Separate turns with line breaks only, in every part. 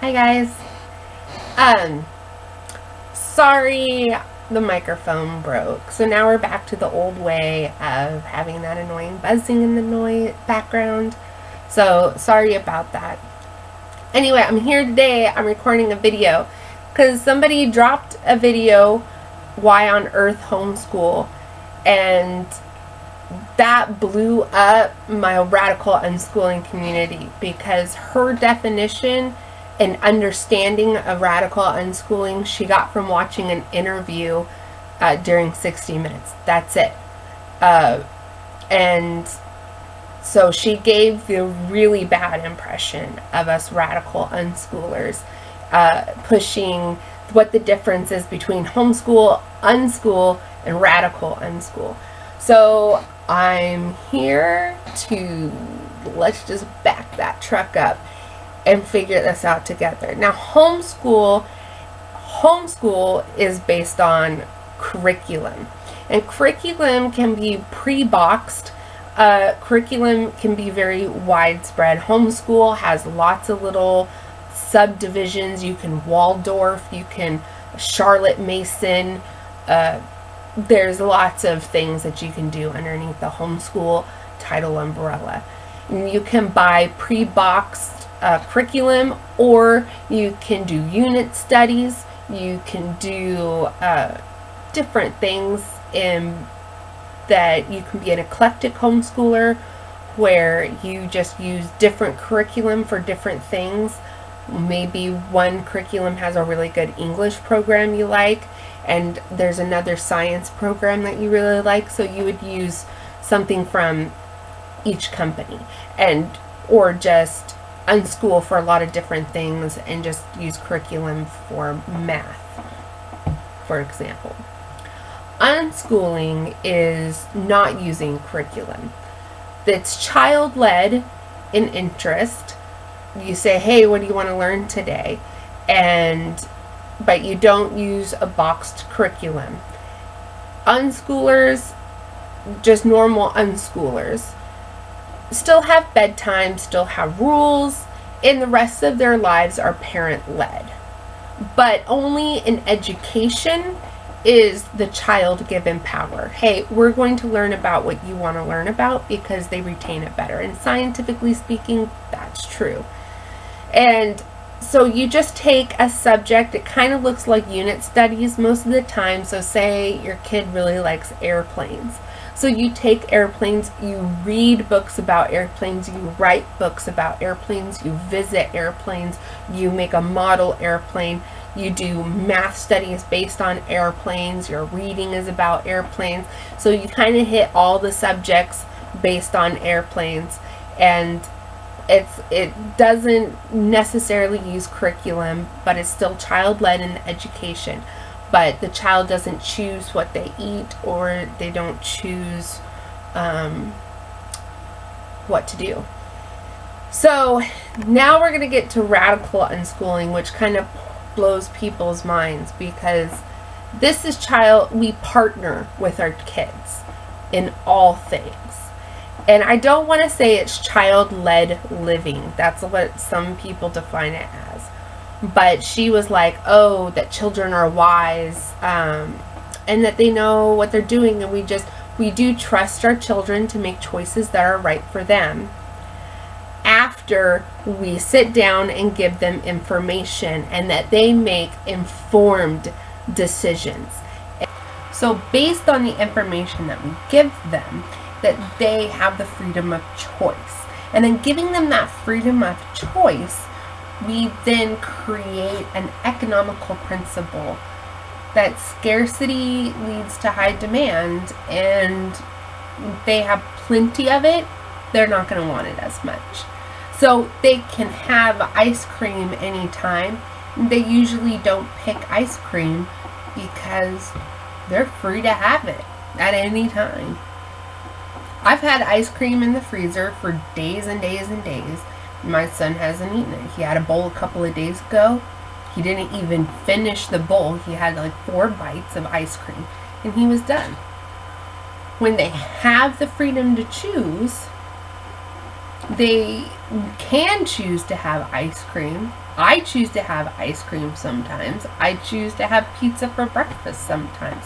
Hi guys. Sorry the microphone broke. So now we're back to the old way of having that annoying buzzing in the background. So sorry about that. Anyway, I'm here today. I'm recording a video because somebody dropped a video, Why on Earth Homeschool, and that blew up my radical unschooling community because her definition and understanding of radical unschooling she got from watching an interview during 60 Minutes. That's it. And so she gave the really bad impression of us radical unschoolers, pushing what the difference is between homeschool, unschool, and radical unschool. So I'm here to, let's just back that truck up and figure this out together. Now, homeschool is based on curriculum, and curriculum can be pre-boxed. Curriculum can be very widespread. Homeschool has lots of little subdivisions. You can Waldorf, you can Charlotte Mason. There's lots of things that you can do underneath the homeschool title umbrella. And you can buy pre-boxed curriculum, or you can do unit studies. You can do different things in that. You can be an eclectic homeschooler where you just use different curriculum for different things. Maybe one curriculum has a really good English program you like, and there's another science program that you really like, so you would use something from each company, and or just unschool for a lot of different things and just use curriculum for math, for example. Unschooling is not using curriculum. It's child-led in interest. You say, hey, what do you want to learn today? But you don't use a boxed curriculum. Unschoolers, just normal unschoolers, still have bedtime, still have rules, and the rest of their lives are parent-led. But only in education is the child given power. Hey, we're going to learn about what you want to learn about because they retain it better. And scientifically speaking, that's true. And so you just take a subject, it kind of looks like unit studies most of the time. So say your kid really likes airplanes. So you take airplanes, you read books about airplanes, you write books about airplanes, you visit airplanes, you make a model airplane, you do math studies based on airplanes, your reading is about airplanes. So you kind of hit all the subjects based on airplanes, and it doesn't necessarily use curriculum, but it's still child-led in the education. But the child doesn't choose what they eat, or they don't choose what to do. So now we're going to get to radical unschooling, which kind of blows people's minds, because this is we partner with our kids in all things. And I don't want to say it's child-led living. That's what some people define it as. But she was like, oh, that children are wise, and that they know what they're doing, and we do trust our children to make choices that are right for them after we sit down and give them information, and that they make informed decisions. So based on the information that we give them, that they have the freedom of choice. And then giving them that freedom of choice, we then create an economical principle that scarcity leads to high demand, and if they have plenty of it, they're not going to want it as much. So they can have ice cream anytime. They usually don't pick ice cream because they're free to have it at any time. I've had ice cream in the freezer for days and days and days. My son hasn't eaten it. He had a bowl a couple of days ago. He didn't even finish the bowl. He had like 4 bites of ice cream, and he was done. When they have the freedom to choose, They can choose to have ice cream. I choose to have ice cream sometimes. I choose to have pizza for breakfast sometimes.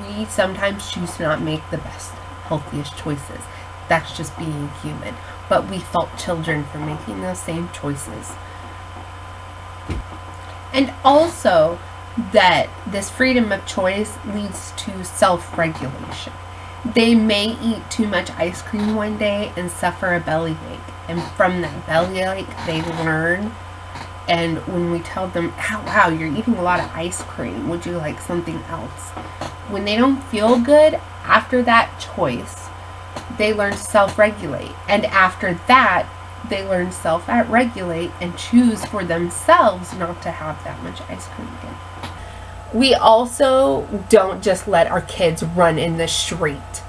We sometimes choose to not make the best, healthiest choices. That's just being human. But we fault children for making those same choices. And also that this freedom of choice leads to self-regulation. They may eat too much ice cream one day and suffer a bellyache. And from that bellyache, they learn. And when we tell them, wow, you're eating a lot of ice cream, would you like something else? When they don't feel good after that choice, they learn to self-regulate. And after that, they learn to self-regulate and choose for themselves not to have that much ice cream again. We also don't just let our kids run in the street.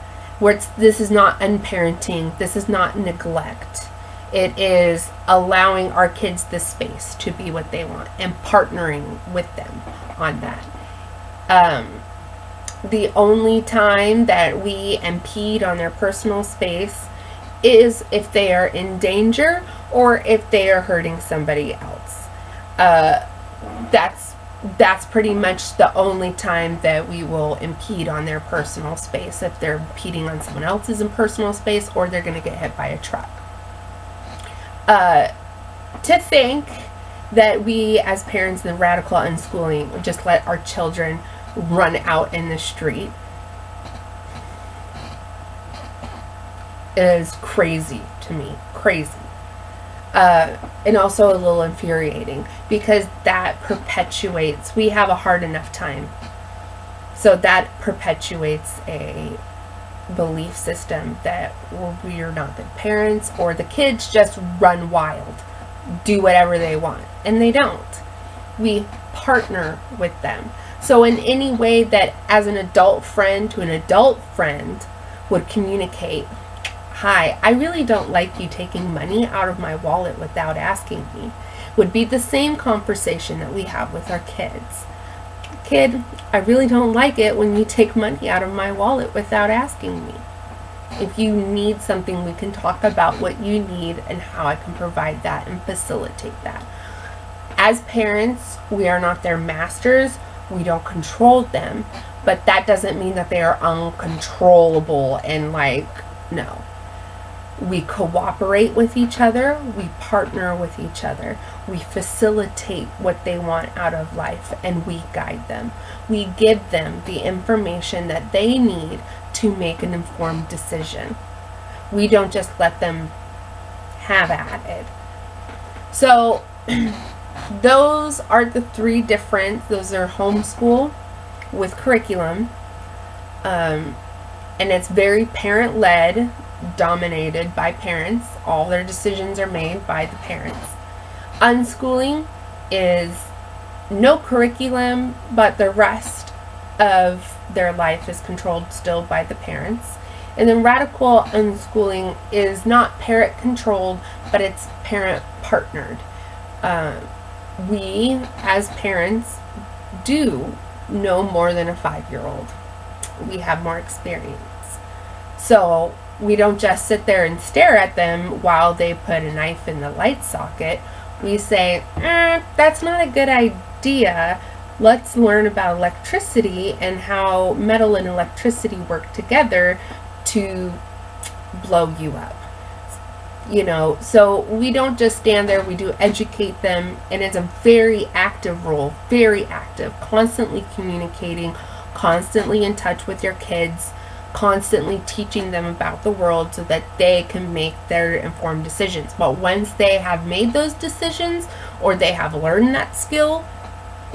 This is not unparenting. This is not neglect. It is allowing our kids the space to be what they want and partnering with them on that. The only time that we impede on their personal space is if they are in danger or if they are hurting somebody else. That's pretty much the only time that we will impede on their personal space, if they're impeding on someone else's personal space or they're going to get hit by a truck. To think that we as parents in the radical unschooling would just let our children run out in the street is crazy to me. Crazy. And also a little infuriating, because that perpetuates, we have a hard enough time. So that perpetuates a belief system that we are not good parents, or the kids just run wild, do whatever they want, and they don't. We partner with them. So in any way that as an adult friend to an adult friend would communicate, hi, I really don't like you taking money out of my wallet without asking me, would be the same conversation that we have with our kids. Kid, I really don't like it when you take money out of my wallet without asking me. If you need something, we can talk about what you need and how I can provide that and facilitate that. As parents, we are not their masters. We don't control them, but that doesn't mean that they are uncontrollable and no. We cooperate with each other, we partner with each other, we facilitate what they want out of life, and we guide them. We give them the information that they need to make an informed decision. We don't just let them have at it. So those are the three different, those are homeschool with curriculum, and it's very parent-led, dominated by parents. All their decisions are made by the parents. Unschooling is no curriculum, but the rest of their life is controlled still by the parents. And then radical unschooling is not parent controlled, but it's parent partnered. We as parents do know more than a 5-year-old. We have more experience. So we don't just sit there and stare at them while they put a knife in the light socket. We say, that's not a good idea. Let's learn about electricity and how metal and electricity work together to blow you up. So we don't just stand there, we do educate them, and it's a very active role, very active, constantly communicating, constantly in touch with your kids, constantly teaching them about the world so that they can make their informed decisions. But once they have made those decisions or they have learned that skill,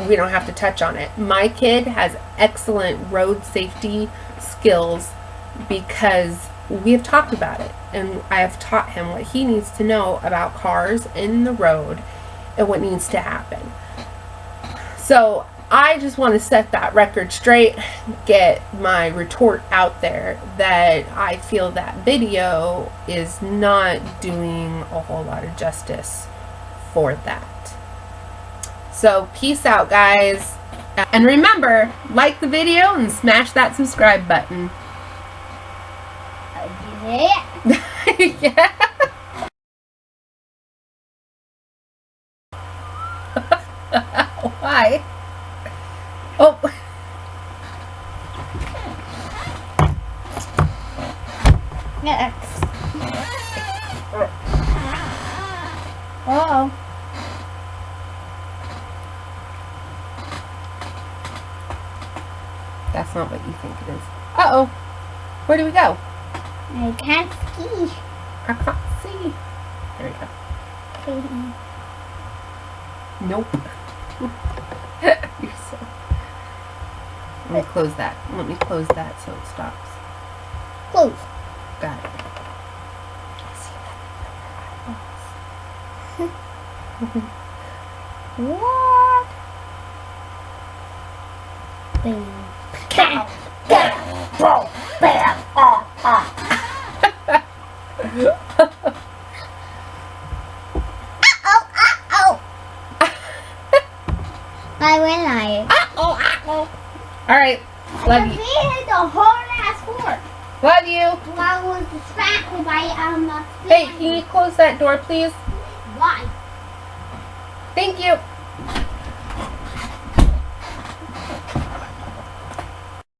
we don't have to touch on it. My kid has excellent road safety skills because we have talked about it, and I have taught him what he needs to know about cars in the road and what needs to happen. So I just want to set that record straight, get my retort out there that I feel that video is not doing a whole lot of justice for that. So peace out, guys. And remember, like the video and smash that subscribe button.
Yeah.
Yeah. Why? Oh.
Next. Oh.
That's not what you think it is. Uh-oh. Where do we go?
I can't see.
I can't see. There we go.
Okay.
Nope. You're so... Let me close that. Let me close that so it stops.
Close.
Got it. I see that in your eyeballs.
What? Bam. Bam. Bam. Bam. Bam. I went like.
All right. Love you.
We hit the whole last fork.
Love you.
I was distracted by
Hey, can you close that door, please?
Why?
Thank you.